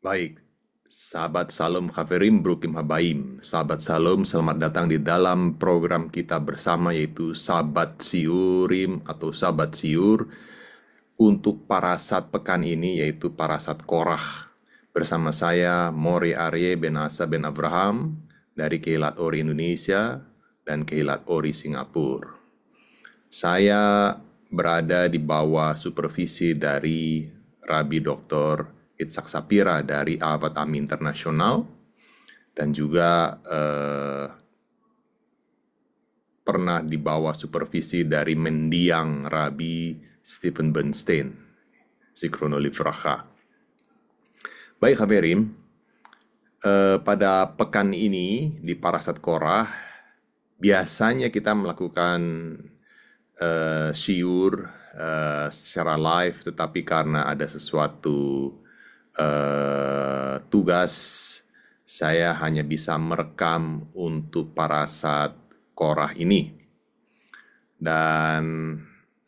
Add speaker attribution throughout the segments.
Speaker 1: Baik, sahabat Salom Haverim Brukim Habaim. Sahabat Salom, selamat datang di dalam program kita bersama yaitu Sabat Siurim atau Sabat Siur untuk parasat pekan ini yaitu parasat Korah. Bersama saya Mori Arye Ben Asa Ben Abraham dari Keilat Ori Indonesia dan Keilat Ori Singapura. Saya berada di bawah supervisi dari Rabi Dr. Itzhak Sapira dari Ahwat Ami Internasional dan juga pernah di bawah supervisi dari mendiang Rabi Stephen Bernstein, Zikrono Livracha. Baik Haberim, pada pekan ini di Parasat Korah biasanya kita melakukan syiur secara live, tetapi karena ada sesuatu tugas, saya hanya bisa merekam untuk parasat Korah ini. Dan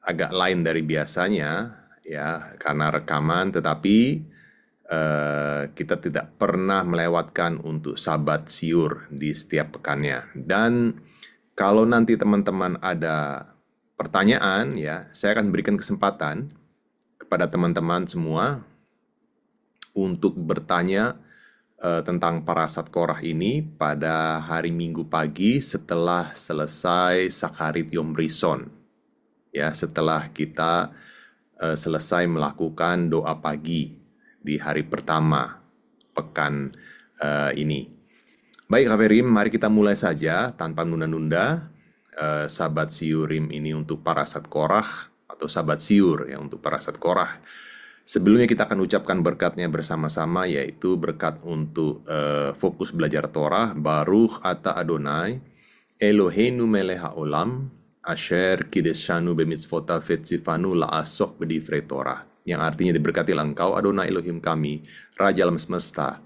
Speaker 1: agak lain dari biasanya, ya, karena rekaman, tetapi kita tidak pernah melewatkan untuk sabat siur di setiap pekannya. Dan kalau nanti teman-teman ada pertanyaan, ya, saya akan berikan kesempatan kepada teman-teman semua untuk bertanya tentang parasat Korah ini pada hari Minggu pagi setelah selesai Sakarit Yom Rison. Ya, setelah kita selesai melakukan doa pagi di hari pertama pekan ini. Baik Haverim, mari kita mulai saja tanpa nunda-nunda sabat siurim ini untuk parasat Korah atau sabat siur ya untuk parasat Korah. Sebelumnya kita akan ucapkan berkatnya bersama-sama, yaitu berkat untuk fokus belajar Torah, Baruch ata Adonai, Eloheinu melech haolam, asher kideshanu bemitzvotav vetzifanu la'asok b'divrei Torah. Yang artinya diberkatilah engkau Adonai Elohim kami, Raja alam semesta,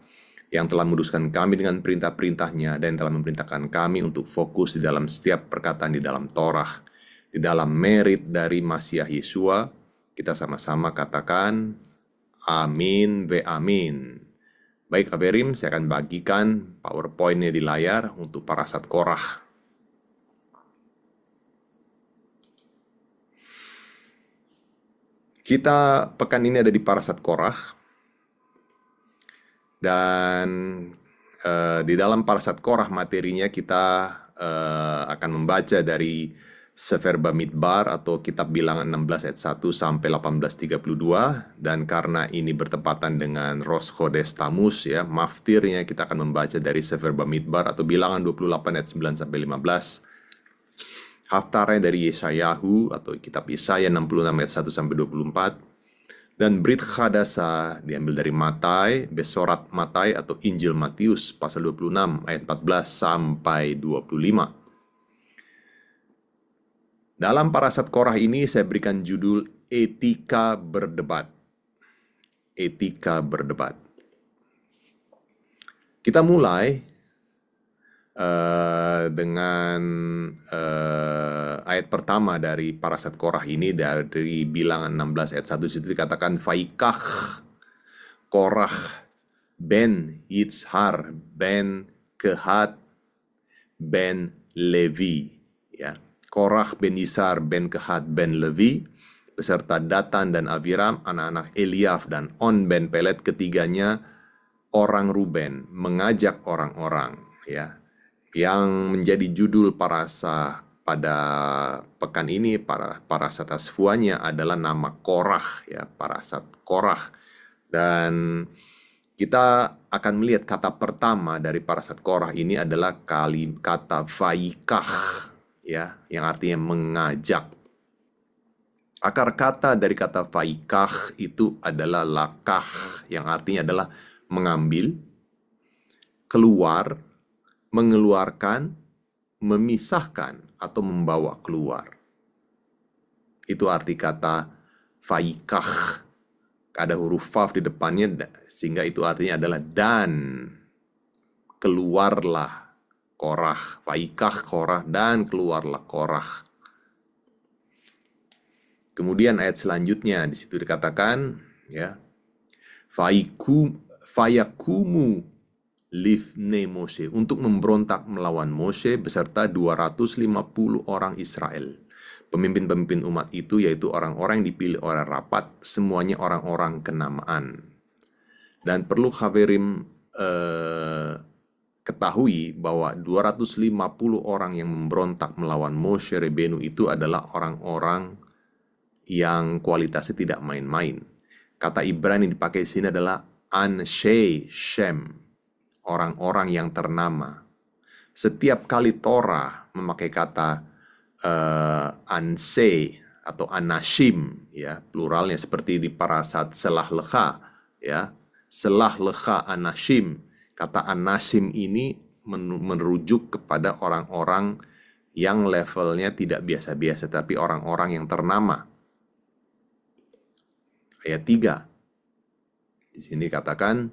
Speaker 1: yang telah menguduskan kami dengan perintah-perintahnya dan telah memerintahkan kami untuk fokus di dalam setiap perkataan di dalam Torah, di dalam merit dari Masiah Yesua. Kita sama-sama katakan amin ve amin. Baik Haberim, saya akan bagikan PowerPoint-nya di layar untuk parasat Korah. Kita pekan ini ada di parasat Korah. Dan di dalam parasat Korah materinya kita akan membaca dari Sefer Bamidbar atau Kitab Bilangan 16 ayat 1 sampai 18:32, dan karena ini bertepatan dengan Rosh Chodesh Tammuz ya, maftirnya kita akan membaca dari Sefer Bamidbar atau Bilangan 28 ayat 9 sampai 15. Haftarnya dari Yeshayahu atau Kitab Yesaya 66 ayat 1 sampai 24. Dan Brit Chadasa diambil dari Matai, Besorat Matai atau Injil Matius pasal 26 ayat 14 sampai 25. Dalam parasat Korah ini saya berikan judul Etika Berdebat. Etika Berdebat. Kita mulai dengan ayat pertama dari parasat Korah ini dari Bilangan 16 ayat 1. Situ dikatakan Vaikach Korah ben Yitzhar ben Kehat ben Levi, ya. Korah ben Yisar ben Kehat ben Levi beserta Datan dan Aviram, anak-anak Eliaf dan On ben Pelet, ketiganya orang Ruben, mengajak orang-orang, ya. Yang menjadi judul parasa pada pekan ini, parasat Asfuanya adalah nama Korah, ya, parasat Korah. Dan kita akan melihat kata pertama dari parasat Korah ini adalah kata Vaikach, ya, yang artinya mengajak. Akar kata dari kata Vaikach itu adalah lakah, yang artinya adalah mengambil, keluar, mengeluarkan, memisahkan, atau membawa keluar. Itu arti kata Vaikach. Ada huruf Vav di depannya, sehingga itu artinya adalah dan keluarlah Korah, Vaikach Korah, dan keluarlah Korah. Kemudian ayat selanjutnya di situ dikatakan, ya, fayakumu lifne Mose, untuk memberontak melawan Mose beserta 250 orang Israel. Pemimpin-pemimpin umat itu yaitu orang-orang yang dipilih oleh rapat, semuanya orang-orang kenamaan. Dan perlu Haverim ketahui bahwa 250 orang yang memberontak melawan Moshe Rabbeinu itu adalah orang-orang yang kualitasnya tidak main-main. Kata Ibrani yang dipakai di sini adalah Anshe Shem, orang-orang yang ternama. Setiap kali Torah memakai kata Anse atau Anashim, ya, pluralnya seperti di Parasat Selah Lecha, ya, Selah Lecha Anashim. Kata Anashim ini merujuk kepada orang-orang yang levelnya tidak biasa-biasa, tapi orang-orang yang ternama. Ayat 3. Di sini katakan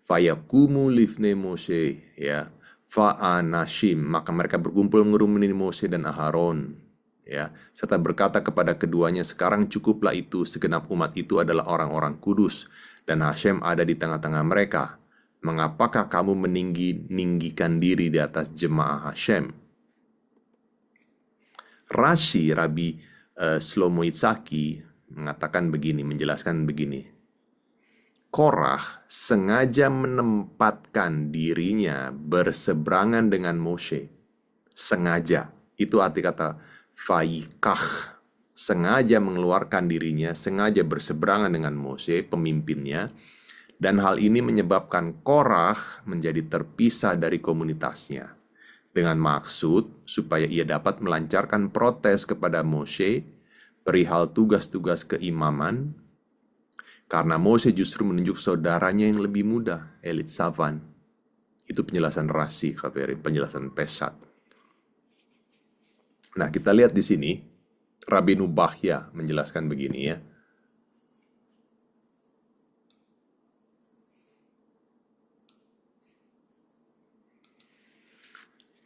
Speaker 1: fayakumu lifne Mose, ya, fa'anashim, maka mereka berkumpul mengerumuni Mose dan Aharon, ya, serta berkata kepada keduanya, sekarang cukuplah itu, segenap umat itu adalah orang-orang kudus dan Hashem ada di tengah-tengah mereka. Mengapakah kamu meninggikan diri di atas jemaah Hashem? Rashi, Rabbi Shlomo Yitzhaki mengatakan begini, menjelaskan begini. Korah sengaja menempatkan dirinya berseberangan dengan Moshe. Sengaja. Itu arti kata faikah. Sengaja mengeluarkan dirinya, sengaja berseberangan dengan Moshe, pemimpinnya. Dan hal ini menyebabkan Korah menjadi terpisah dari komunitasnya. Dengan maksud supaya ia dapat melancarkan protes kepada Moshe perihal tugas-tugas keimaman, karena Mose justru menunjuk saudaranya yang lebih muda, Elitsavan. Itu penjelasan Rashi, penjelasan Peshat. Nah, kita lihat di sini, Rabbeinu Bahya menjelaskan begini, ya.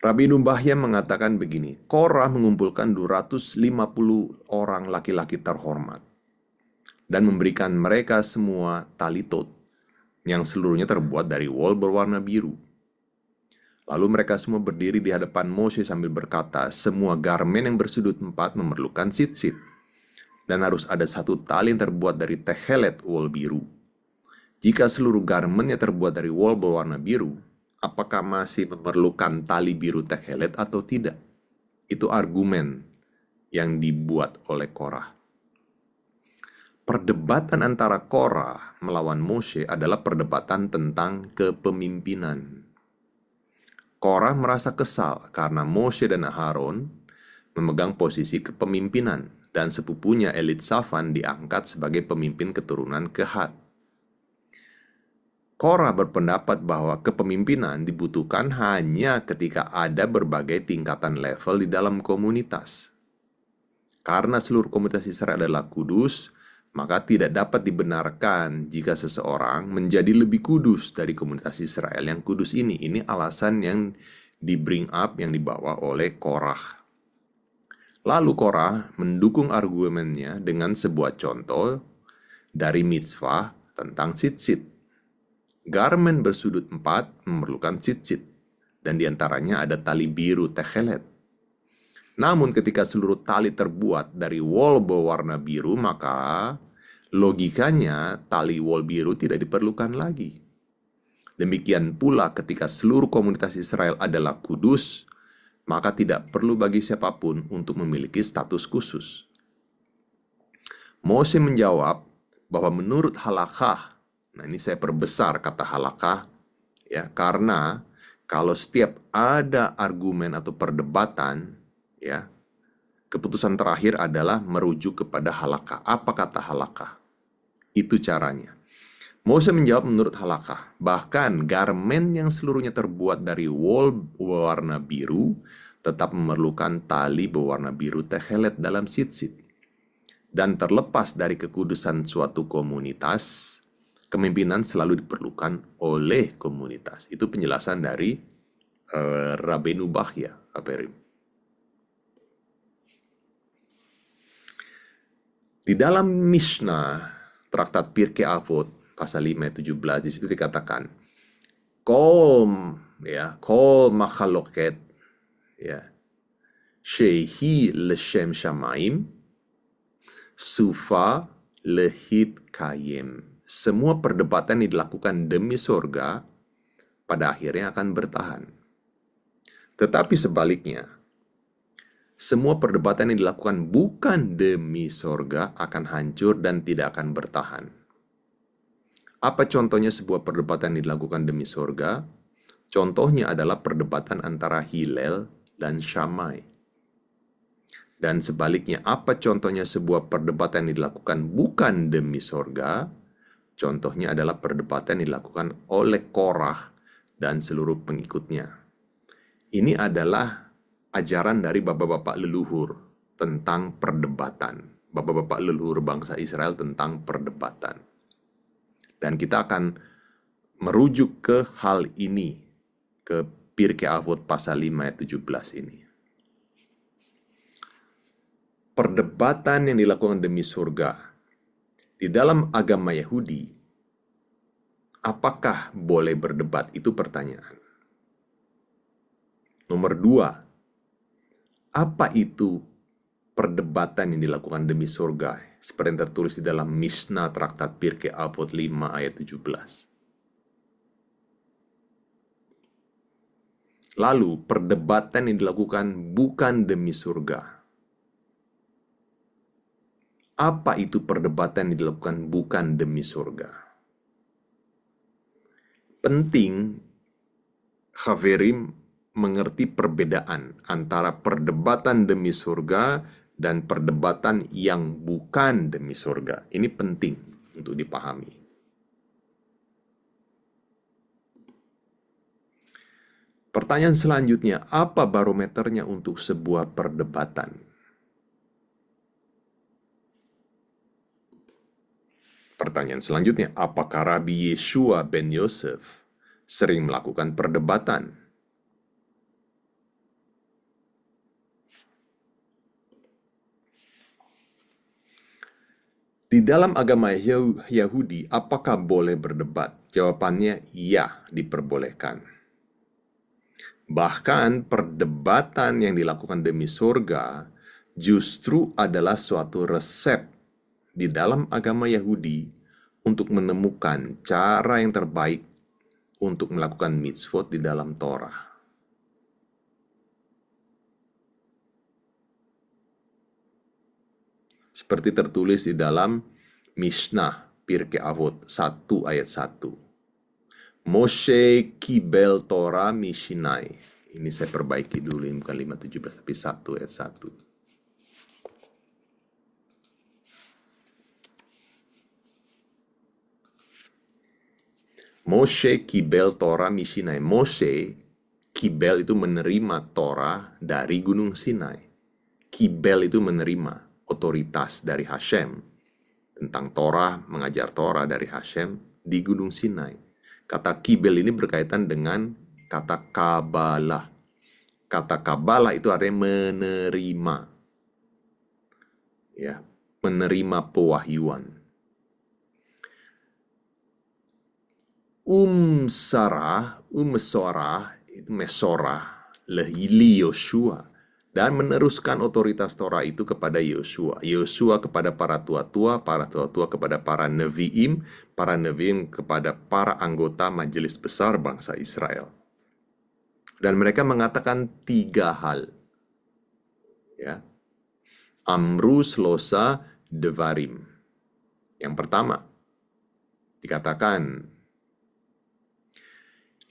Speaker 1: Rabbeinu Bahya mengatakan begini, Korah mengumpulkan 250 orang laki-laki terhormat dan memberikan mereka semua talitot yang seluruhnya terbuat dari wol berwarna biru. Lalu mereka semua berdiri di hadapan Mose sambil berkata, semua garmen yang bersudut 4 memerlukan sitsit, dan harus ada satu tali yang terbuat dari tehelet wol biru. Jika seluruh garmennya terbuat dari wol berwarna biru, apakah masih memerlukan tali biru tehelet atau tidak? Itu argumen yang dibuat oleh Korah. Perdebatan antara Korah melawan Moshe adalah perdebatan tentang kepemimpinan. Korah merasa kesal karena Moshe dan Aharon memegang posisi kepemimpinan dan sepupunya Elitsavan diangkat sebagai pemimpin keturunan Kehat. Korah berpendapat bahwa kepemimpinan dibutuhkan hanya ketika ada berbagai tingkatan level di dalam komunitas. Karena seluruh komunitas Israel adalah kudus, maka tidak dapat dibenarkan jika seseorang menjadi lebih kudus dari komunitas Israel yang kudus ini. Ini alasan yang di-bring up, yang dibawa oleh Korah. Lalu Korah mendukung argumennya dengan sebuah contoh dari mitzvah tentang tzitzit. Garmen bersudut 4 memerlukan tzitzit, dan diantaranya ada tali biru tehelet. Namun ketika seluruh tali terbuat dari wol berwarna biru, maka logikanya tali wol biru tidak diperlukan lagi. Demikian pula ketika seluruh komunitas Israel adalah kudus, maka tidak perlu bagi siapapun untuk memiliki status khusus. Mose menjawab bahwa menurut halakah, nah ini saya perbesar kata halakah, ya, karena kalau setiap ada argumen atau perdebatan, ya, keputusan terakhir adalah merujuk kepada halakah. Apa kata halakah? Itu caranya. Mose menjawab menurut halakah, bahkan garmen yang seluruhnya terbuat dari wol berwarna biru tetap memerlukan tali berwarna biru tehelet dalam tzitzit. Dan terlepas dari kekudusan suatu komunitas, kepemimpinan selalu diperlukan oleh komunitas. Itu penjelasan dari Rabbeinu Bahya, Haverim. Di dalam Mishnah, Traktat Pirkei Avot, pasal 5 ayat 17, di situ dikatakan, kol makhaloket, ya, shehi leshem shamaim, sufa lehit kayem. Semua perdebatan yang dilakukan demi surga, pada akhirnya akan bertahan. Tetapi sebaliknya, semua perdebatan yang dilakukan bukan demi surga akan hancur dan tidak akan bertahan. Apa contohnya sebuah perdebatan yang dilakukan demi surga? Contohnya adalah perdebatan antara Hillel dan Shammai. Dan sebaliknya, apa contohnya sebuah perdebatan yang dilakukan bukan demi surga? Contohnya adalah perdebatan yang dilakukan oleh Korah dan seluruh pengikutnya. Ini adalah ajaran dari bapak-bapak leluhur tentang perdebatan. Bapak-bapak leluhur bangsa Israel tentang perdebatan. Dan kita akan merujuk ke hal ini, ke Pirkei Avot pasal 5 ayat 17 ini. Perdebatan yang dilakukan demi surga. Di dalam agama Yahudi, apakah boleh berdebat? Itu pertanyaan. Nomor 2, apa itu perdebatan yang dilakukan demi surga? Seperti yang tertulis di dalam Mishnah Traktat Pirkei Avot 5 ayat 17. Lalu, perdebatan yang dilakukan bukan demi surga. Apa itu perdebatan yang dilakukan bukan demi surga? Penting, Haverim, mengerti perbedaan antara perdebatan demi surga dan perdebatan yang bukan demi surga. Ini penting untuk dipahami. Pertanyaan selanjutnya, apa barometernya untuk sebuah perdebatan? Pertanyaan selanjutnya, apakah Rabbi Yeshua ben Yosef sering melakukan perdebatan? Di dalam agama Yahudi, apakah boleh berdebat? Jawabannya, ya, diperbolehkan. Bahkan perdebatan yang dilakukan demi surga justru adalah suatu resep di dalam agama Yahudi untuk menemukan cara yang terbaik untuk melakukan mitzvot di dalam Torah. Seperti tertulis di dalam Mishnah Pirkei Avot 1 ayat 1. Moshe kibel Torah mishinai. Ini saya perbaiki dulu, ini bukan 5:17 tapi 1 ayat 1. Moshe kibel Torah mishinai. Moshe, kibel itu menerima Torah dari Gunung Sinai. Kibel itu menerima otoritas dari Hashem tentang Torah, mengajar Torah dari Hashem di Gunung Sinai. Kata kibel ini berkaitan dengan kata Kabalah. Kata Kabalah itu artinya menerima. Ya, menerima pewahyuan. Mesorah, itu Mesorah, lehili Yosua. Dan meneruskan otoritas Torah itu kepada Yosua. Yosua kepada para tua-tua kepada para neviim kepada para anggota majelis besar bangsa Israel. Dan mereka mengatakan 3 hal. Ya. Amru Slosa Devarim. Yang pertama, dikatakan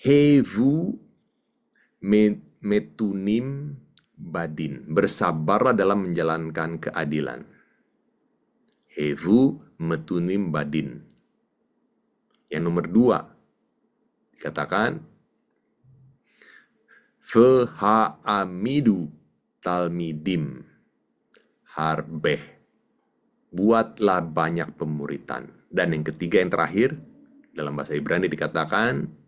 Speaker 1: Hevu metunim badin. Bersabarlah dalam menjalankan keadilan. Hevu metunim badin. Yang nomor 2, dikatakan Feha'amidu talmidim harbeh. Buatlah banyak pemuritan. Dan yang ketiga, yang terakhir, dalam bahasa Ibrani dikatakan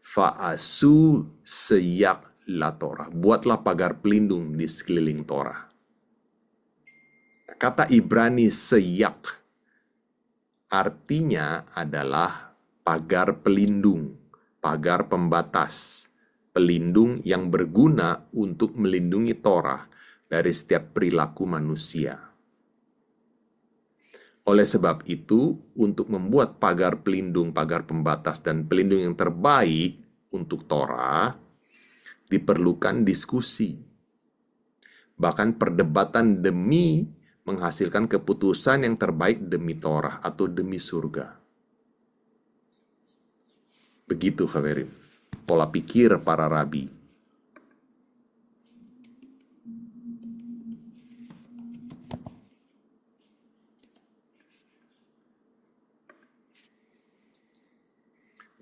Speaker 1: Fa'asu seyak la Torah. Buatlah pagar pelindung di sekeliling Torah. Kata Ibrani seyak artinya adalah pagar pelindung, pagar pembatas, pelindung yang berguna untuk melindungi Torah dari setiap perilaku manusia. Oleh sebab itu, untuk membuat pagar pelindung, pagar pembatas, dan pelindung yang terbaik untuk Torah, diperlukan diskusi. Bahkan perdebatan demi menghasilkan keputusan yang terbaik demi Torah atau demi surga. Begitu, Khawarim, pola pikir para rabi.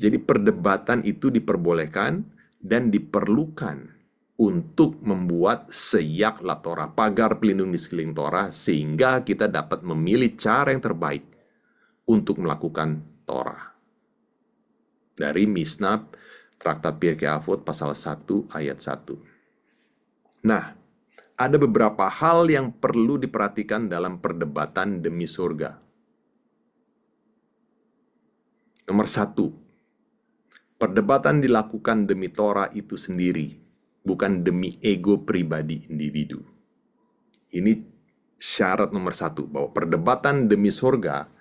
Speaker 1: Jadi perdebatan itu diperbolehkan dan diperlukan untuk membuat seyak la Torah, pagar pelindung di sekeliling Torah, sehingga kita dapat memilih cara yang terbaik untuk melakukan Torah. Dari Mishnah, Traktat Pirkei Avot, pasal 1, ayat 1. Nah, ada beberapa hal yang perlu diperhatikan dalam perdebatan demi surga. Nomor 1, perdebatan dilakukan demi Torah itu sendiri, bukan demi ego pribadi individu. Ini syarat nomor 1, bahwa perdebatan demi surga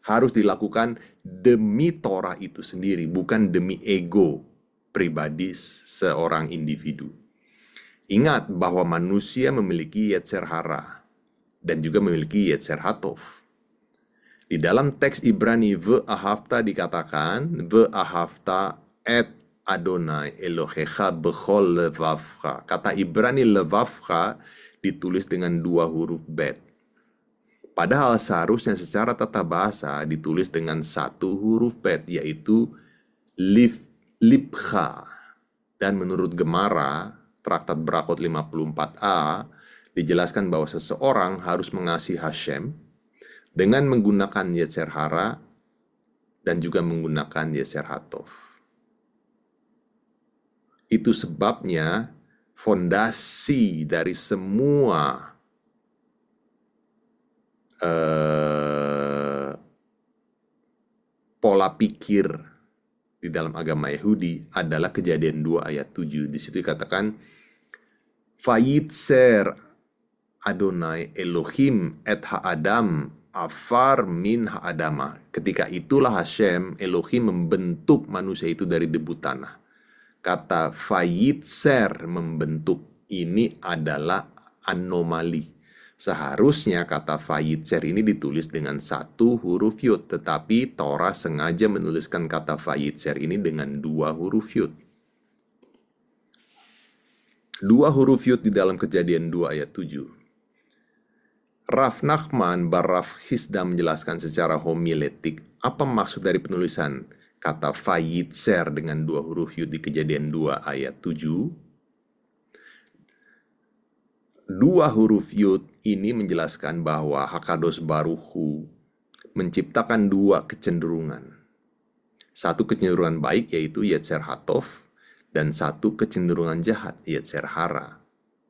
Speaker 1: harus dilakukan demi Torah itu sendiri, bukan demi ego pribadi seorang individu. Ingat bahwa manusia memiliki yetzer hara dan juga memiliki yetzer hatov. Di dalam teks Ibrani ve'ahavta dikatakan ve'ahavta et Adonai Elohecha bechol levavcha. Kata Ibrani levavcha ditulis dengan 2 huruf bet. Padahal seharusnya secara tata bahasa ditulis dengan 1 huruf bet, yaitu libcha. Dan menurut Gemara, Traktat Brakot 54a, dijelaskan bahwa seseorang harus mengasihi Hashem dengan menggunakan yetzer hara dan juga menggunakan yetzer hatov. Itu sebabnya fondasi dari semua pola pikir di dalam agama Yahudi adalah Kejadian 2 ayat 7. Di situ dikatakan Vayitzer Adonai Elohim et ha'adam afar min ha'adama. Ketika itulah Hashem Elohim membentuk manusia itu dari debu tanah. Kata Vayitzer, membentuk, ini adalah anomali. Seharusnya kata Vayitzer ini ditulis dengan 1 huruf yud, tetapi Torah sengaja menuliskan kata Vayitzer ini dengan 2 huruf yud. 2 huruf yud di dalam Kejadian 2 ayat 7. Rav Nachman bar Rav Hisda menjelaskan secara homiletik apa maksud dari penulisan kata Vayitzer dengan 2 huruf yud di Kejadian 2 ayat 7. 2 huruf yud ini menjelaskan bahwa Hakadosh Baruch Hu menciptakan 2 kecenderungan. 1 kecenderungan baik yaitu yetzer hatov, dan 1 kecenderungan jahat yetzer hara.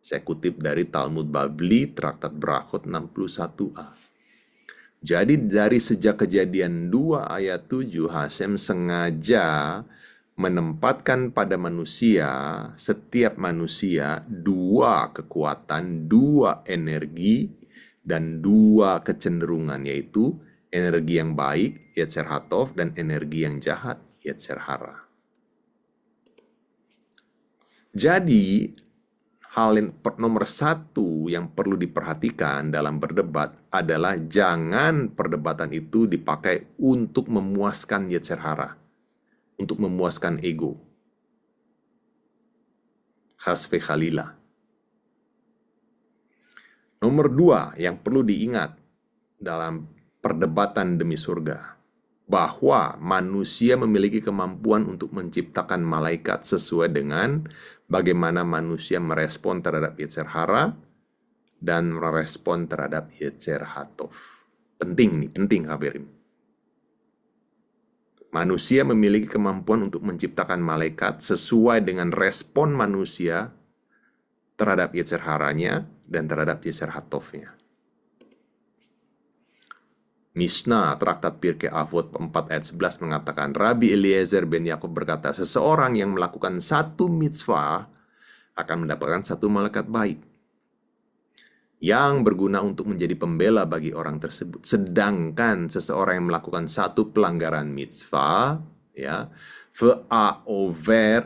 Speaker 1: Saya kutip dari Talmud Bavli Traktat Brachot 61a. Jadi dari sejak Kejadian 2 ayat 7, Hashem sengaja menempatkan pada manusia, setiap manusia, 2 kekuatan, 2 energi, dan 2 kecenderungan, yaitu energi yang baik, yetzer hatov, dan energi yang jahat, yetzer hara. Jadi, hal nomor 1 yang perlu diperhatikan dalam berdebat adalah jangan perdebatan itu dipakai untuk memuaskan yetzer hara, untuk memuaskan ego. Khasfe khalilah. Nomor 2 yang perlu diingat dalam perdebatan demi surga, bahwa manusia memiliki kemampuan untuk menciptakan malaikat sesuai dengan bagaimana manusia merespon terhadap yetzer hara dan merespon terhadap yetzer hatov. Penting nih, penting Haberim. Manusia memiliki kemampuan untuk menciptakan malaikat sesuai dengan respon manusia terhadap yetzer haranya dan terhadap yetzer hatovnya. Mishnah, Traktat Pirkei Avot 4 ayat 11 mengatakan, Rabbi Eliezer ben Yakub berkata, seseorang yang melakukan satu mitzvah akan mendapatkan satu malaikat baik yang berguna untuk menjadi pembela bagi orang tersebut. Sedangkan seseorang yang melakukan satu pelanggaran mitzvah, ya, ve'aover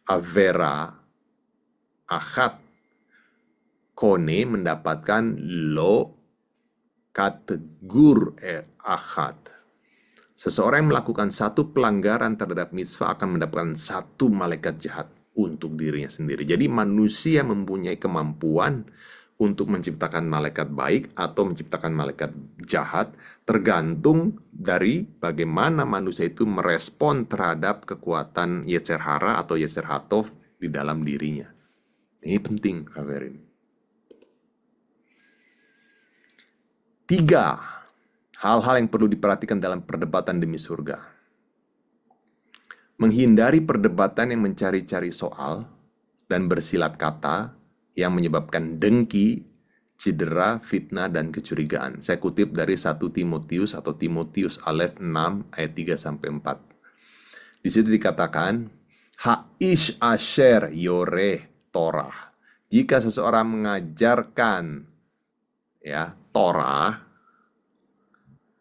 Speaker 1: avera achat kone mendapatkan lo kategur achat. Seseorang yang melakukan satu pelanggaran terhadap mitzvah akan mendapatkan satu malaikat jahat untuk dirinya sendiri. Jadi manusia mempunyai kemampuan untuk menciptakan malaikat baik atau menciptakan malaikat jahat tergantung dari bagaimana manusia itu merespon terhadap kekuatan Yetzer Hara atau Yetzer Hatov di dalam dirinya. Ini penting, Kaverin. 3. Hal-hal yang perlu diperhatikan dalam perdebatan demi surga. Menghindari perdebatan yang mencari-cari soal dan bersilat kata yang menyebabkan dengki, cedera, fitnah, dan kecurigaan. Saya kutip dari 1 Timotius atau Timotius Alef 6 ayat 3-4. Di situ dikatakan, Ha'ish asher yoreh Torah. Jika seseorang mengajarkan Torah,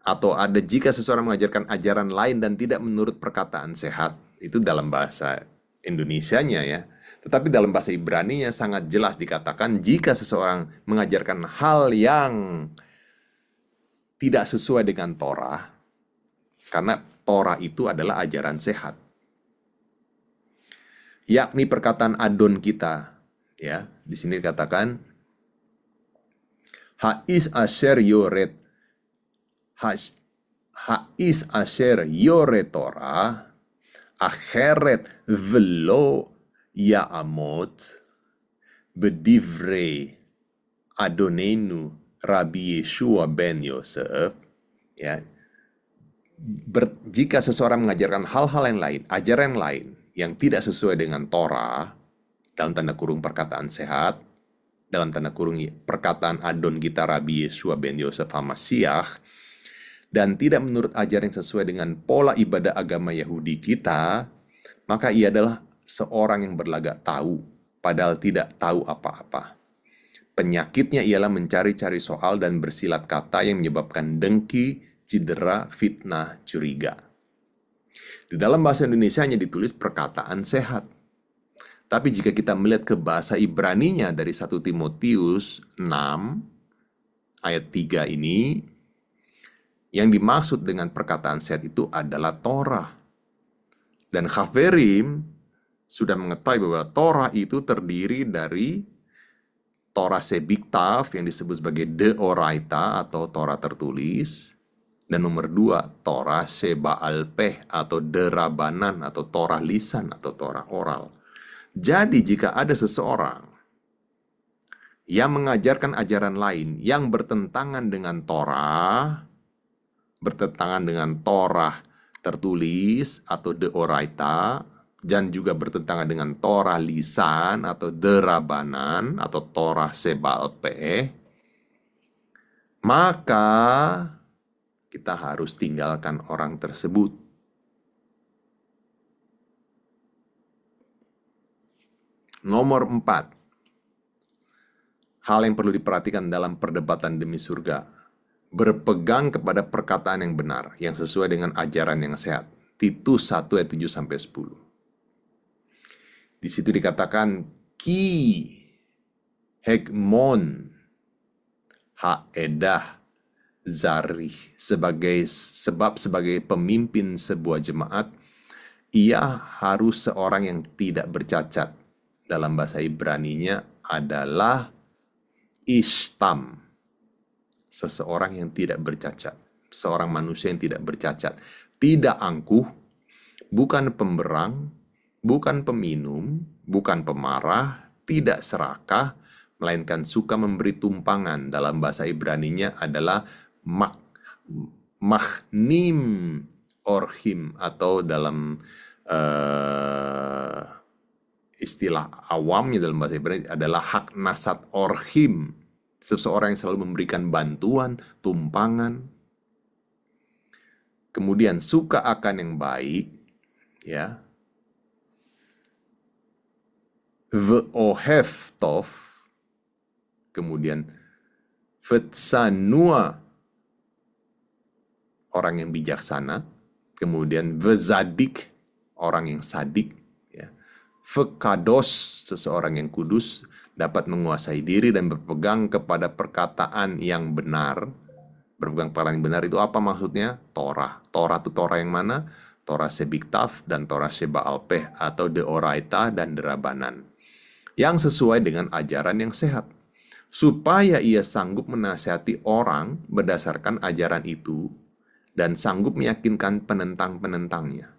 Speaker 1: atau jika seseorang mengajarkan ajaran lain dan tidak menurut perkataan sehat, itu dalam bahasa Indonesianya ya. Tetapi dalam bahasa Ibraninya sangat jelas dikatakan jika seseorang mengajarkan hal yang tidak sesuai dengan Torah, karena Torah itu adalah ajaran sehat. Yakni perkataan adon kita, ya. Di sini dikatakan Ha'is asher yoret Ha'is asher yore Torah acheret velo ya'amot bedivre Adonenu Rabbi Yeshua ben Yosef, ya. Jika seseorang mengajarkan hal-hal yang lain, ajaran yang lain yang tidak sesuai dengan Torah, dalam tanda kurung perkataan sehat, dalam tanda kurung perkataan Adon kita Rabbi Yeshua ben Yosef HaMashiach, dan tidak menurut ajaran yang sesuai dengan pola ibadah agama Yahudi kita, maka ia adalah seorang yang berlagak tahu, padahal tidak tahu apa-apa. Penyakitnya ialah mencari-cari soal dan bersilat kata yang menyebabkan dengki, cedera, fitnah, curiga. Di dalam bahasa Indonesia hanya ditulis perkataan sehat. Tapi jika kita melihat ke bahasa Ibraninya dari 1 Timotius 6 ayat 3 ini, yang dimaksud dengan perkataan sehat itu adalah Torah. Dan Chaverim sudah mengetahui bahwa Torah itu terdiri dari Torah Sebiktav yang disebut sebagai Deoraita atau Torah tertulis. Dan nomor 2, Torah Seba'al Peh atau Derabanan atau Torah lisan atau Torah oral. Jadi jika ada seseorang yang mengajarkan ajaran lain yang bertentangan dengan Torah, bertentangan dengan Torah tertulis atau Deoraita, dan juga bertentangan dengan Torah lisan atau Derabanan atau Torah Seba'al Peh, maka kita harus tinggalkan orang tersebut. Nomor 4, hal yang perlu diperhatikan dalam perdebatan demi surga. Berpegang kepada perkataan yang benar, yang sesuai dengan ajaran yang sehat. Titus 1 ayat 7-10. Di situ dikatakan, Ki hegmon haedah zarih, sebagai pemimpin sebuah jemaat, ia harus seorang yang tidak bercacat. Dalam bahasa Ibraninya adalah ishtam. Seseorang yang tidak bercacat, seorang manusia yang tidak bercacat, tidak angkuh, bukan pemberang, bukan peminum, bukan pemarah, tidak serakah, melainkan suka memberi tumpangan. Dalam bahasa Ibraninya adalah mahnim orhim, atau dalam istilah awamnya dalam bahasa Ibrani adalah hak nasat orhim. seseorang yang selalu memberikan bantuan, tumpangan. Kemudian suka akan yang baik, ya. Ve'ohev tov, kemudian vetsanua, orang yang bijaksana, kemudian vezadik, orang yang sadik, ya. Vekados, seseorang yang kudus, dapat menguasai diri dan berpegang kepada perkataan yang benar. Berpegang kepada yang benar itu apa maksudnya? Torah. Torah itu Torah yang mana? Torah Sebiktav dan Torah Sebaalpeh, atau Deoraita dan Derabanan, yang sesuai dengan ajaran yang sehat, supaya ia sanggup menasihati orang berdasarkan ajaran itu dan sanggup meyakinkan penentang-penentangnya.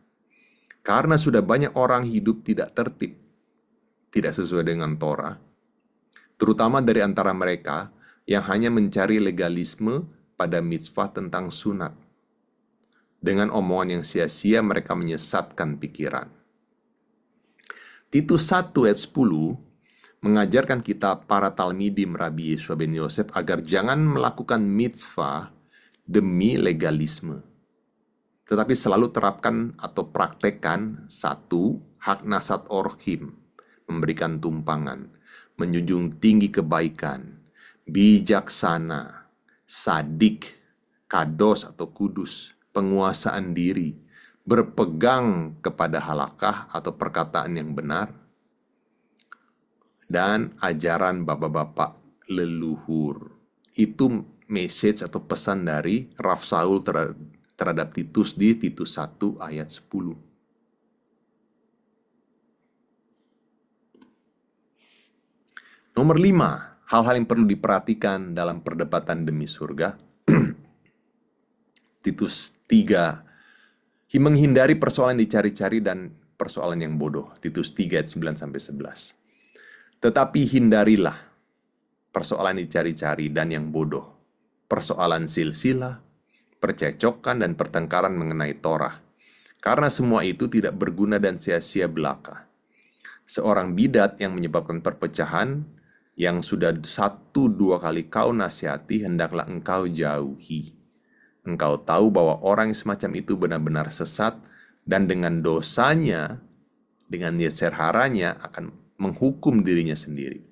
Speaker 1: Karena sudah banyak orang hidup tidak tertib, tidak sesuai dengan Torah, terutama dari antara mereka yang hanya mencari legalisme pada mitzvah tentang sunat. Dengan omongan yang sia-sia mereka menyesatkan pikiran. Titus 1 ayat 10 mengajarkan kita para talmidim Rabbi Yeshua ben Yosef agar jangan melakukan mitzvah demi legalisme, tetapi selalu terapkan atau praktekkan satu, hak nasat orhim, memberikan tumpangan, menjunjung tinggi kebaikan, bijaksana, sadik, kados atau kudus, penguasaan diri, berpegang kepada halakah atau perkataan yang benar, dan ajaran bapak-bapak leluhur. Itu message atau pesan dari Rav Saul terhadap Titus di Titus 1 ayat 10. Nomor 5, hal-hal yang perlu diperhatikan dalam perdebatan demi surga. Titus 3, menghindari persoalan dicari-cari dan persoalan yang bodoh. Titus 3 ayat 9-11. Tetapi hindarilah persoalan dicari-cari dan yang bodoh, persoalan silsilah, percecokan dan pertengkaran mengenai Torah. Karena semua itu tidak berguna dan sia-sia belaka. Seorang bidat yang menyebabkan perpecahan, yang sudah 1-2 kali kau nasihati, hendaklah engkau jauhi. Engkau tahu bahwa orang yang semacam itu benar-benar sesat, dan dengan dosanya, dengan yetzer haranya akan menghukum dirinya sendiri.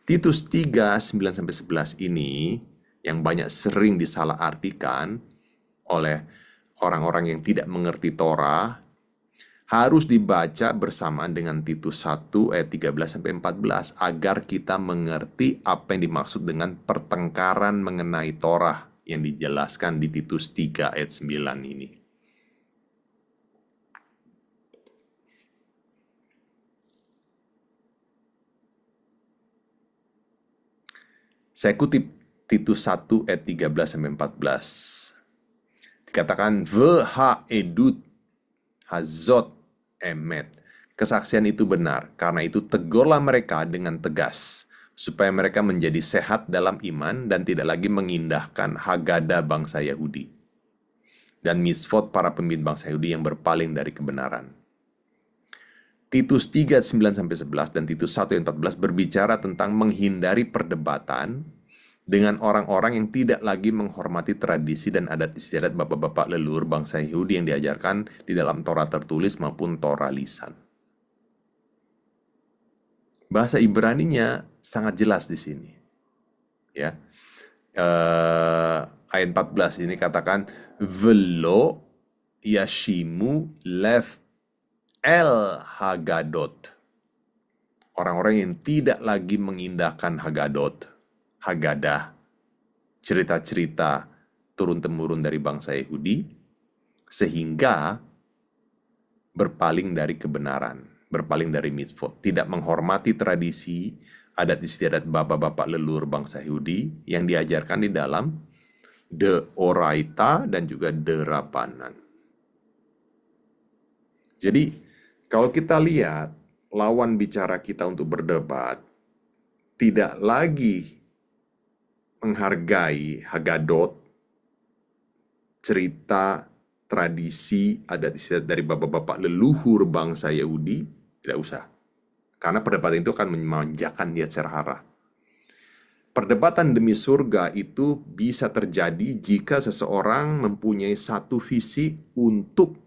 Speaker 1: Titus 3, 9-11 ini yang banyak sering disalahartikan oleh orang-orang yang tidak mengerti Torah, harus dibaca bersamaan dengan Titus 1 ayat 13-14 agar kita mengerti apa yang dimaksud dengan pertengkaran mengenai Torah yang dijelaskan di Titus 3 ayat 9 ini. Saya kutip Titus 1 ayat 13-14. Dikatakan, V'ha edut hazot emet. Kesaksian itu benar, karena itu tegurlah mereka dengan tegas, supaya mereka menjadi sehat dalam iman dan tidak lagi mengindahkan Haggadah bangsa Yahudi dan mitzvot para pemimpin bangsa Yahudi yang berpaling dari kebenaran. Titus 3, 9-11 dan Titus 1, 14 berbicara tentang menghindari perdebatan dengan orang-orang yang tidak lagi menghormati tradisi dan adat istiadat bapak-bapak leluhur bangsa Yahudi yang diajarkan di dalam Torah tertulis maupun Torah lisan. Bahasa Ibraninya sangat jelas di sini. Ya. Ayat 14 ini katakan velo yashimu lev el hagadot. Orang-orang yang tidak lagi mengindahkan Haggadah, cerita-cerita turun-temurun dari bangsa Yahudi, sehingga berpaling dari kebenaran, berpaling dari mitzvot, tidak menghormati tradisi, adat istiadat bapak-bapak leluhur bangsa Yahudi yang diajarkan di dalam Deoraita dan juga Derabanan. Jadi, kalau kita lihat lawan bicara kita untuk berdebat tidak lagi menghargai Haggadot, cerita, tradisi, adat istiadat dari bapak-bapak leluhur bangsa Yahudi, tidak usah. Karena perdebatan itu akan memanjakan yetzer hara. Perdebatan demi surga itu bisa terjadi jika seseorang mempunyai satu visi untuk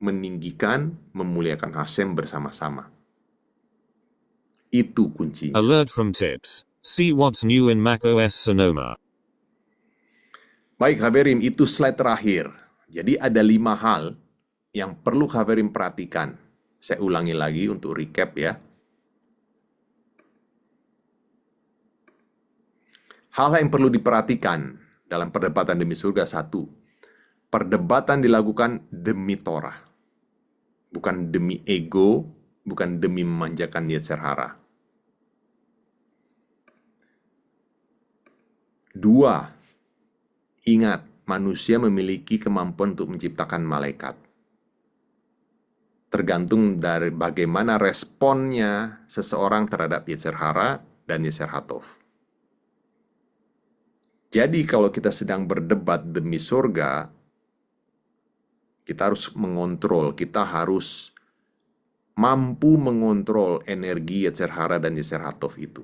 Speaker 1: meninggikan, memuliakan Hashem bersama-sama. Itu kuncinya.
Speaker 2: Alert from tips. See what's new in macOS Sonoma.
Speaker 1: Baik, Haberim, itu slide terakhir. Jadi ada 5 hal yang perlu Haberim perhatikan. Saya ulangi lagi untuk recap ya. Hal yang perlu diperhatikan dalam perdebatan demi surga. 1. Perdebatan dilakukan demi Torah. Bukan demi ego, bukan demi memanjakan yetzer hara. 2. Ingat, manusia memiliki kemampuan untuk menciptakan malaikat. Tergantung dari bagaimana responnya seseorang terhadap yetzer hara dan yetzer hatov. Jadi kalau kita sedang berdebat demi surga, kita harus mengontrol, kita harus mampu mengontrol energi yetzer hara dan yetzer hatov itu.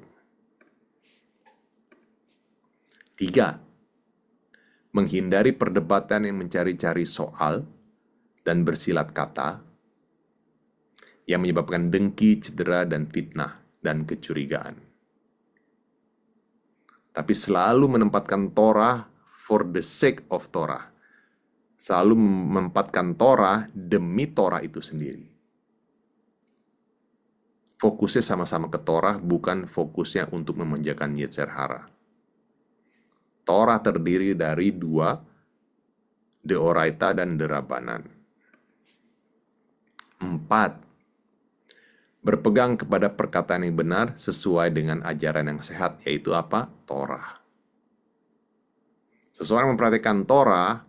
Speaker 1: 3. Menghindari perdebatan yang mencari-cari soal dan bersilat kata yang menyebabkan dengki, cedera, dan fitnah, dan kecurigaan. Tapi selalu menempatkan Torah for the sake of Torah. Selalu menempatkan Torah demi Torah itu sendiri. Fokusnya sama-sama ke Torah, bukan fokusnya untuk memanjakan yetzer hara. Torah terdiri dari 2, Deoraita dan Derabanan. 4. Berpegang kepada perkataan yang benar sesuai dengan ajaran yang sehat, yaitu apa? Torah. Seseorang memperhatikan Torah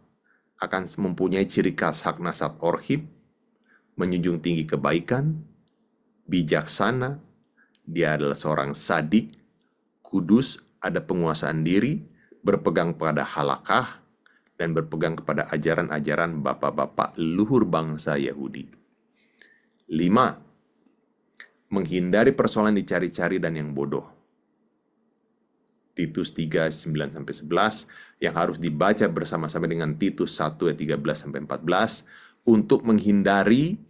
Speaker 1: akan mempunyai ciri khas hak nasab orhib, menjunjung tinggi kebaikan, bijaksana, dia adalah seorang sadik, kudus, ada penguasaan diri, berpegang pada halakah, dan berpegang kepada ajaran-ajaran bapak-bapak luhur bangsa Yahudi. 5. Menghindari persoalan dicari-cari dan yang bodoh. Titus 3, 9-11 yang harus dibaca bersama-sama dengan Titus 1, 13-14 untuk menghindari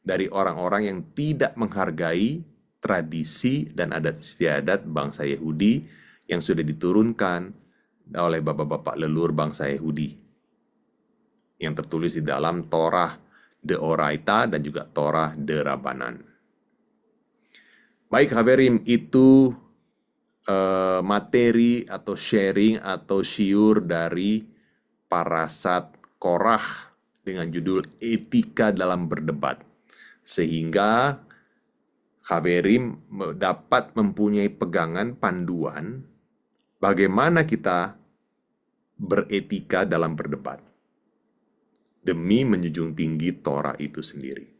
Speaker 1: dari orang-orang yang tidak menghargai tradisi dan adat istiadat bangsa Yahudi yang sudah diturunkan oleh bapak-bapak leluhur bangsa Yahudi yang tertulis di dalam Torah Deoraita dan juga Torah Derabanan. Baik, Haberim, itu materi atau sharing atau syiur dari Parashat Korah dengan judul Etika dalam Berdebat. Sehingga Haberim dapat mempunyai pegangan panduan bagaimana kita beretika dalam berdebat demi menjunjung tinggi Torah itu sendiri.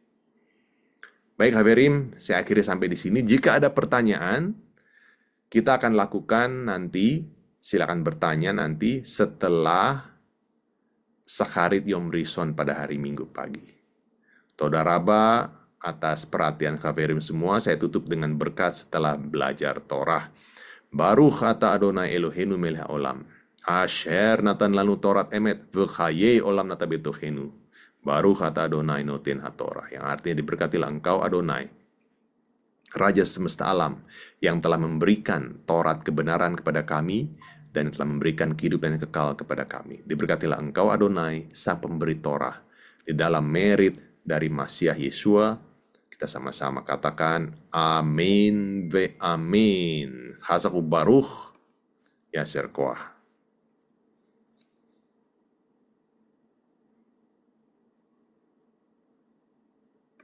Speaker 1: Baik, Haberim, saya akhiri sampai di sini. Jika ada pertanyaan, kita akan lakukan nanti, silakan bertanya nanti setelah Shacharit Yom Rishon pada hari Minggu pagi. Toda Rabba atas perhatian Haberim semua. Saya tutup dengan berkat setelah belajar Torah. Baruch ata Adonai Eloheinu melech haolam. Asher natan lanu Torat emet v'chaye olam nata betochenu. Baruch ata Adonai noten haTorah, yang artinya diberkatilah engkau Adonai, Raja semesta alam, yang telah memberikan Taurat kebenaran kepada kami dan telah memberikan kehidupan yang kekal kepada kami. Diberkatilah engkau Adonai, sang pemberi Torah. Di dalam merit dari Masiah Yeshua, kita sama-sama katakan amin ve amin. Chazak ubaruch, Yasher koach.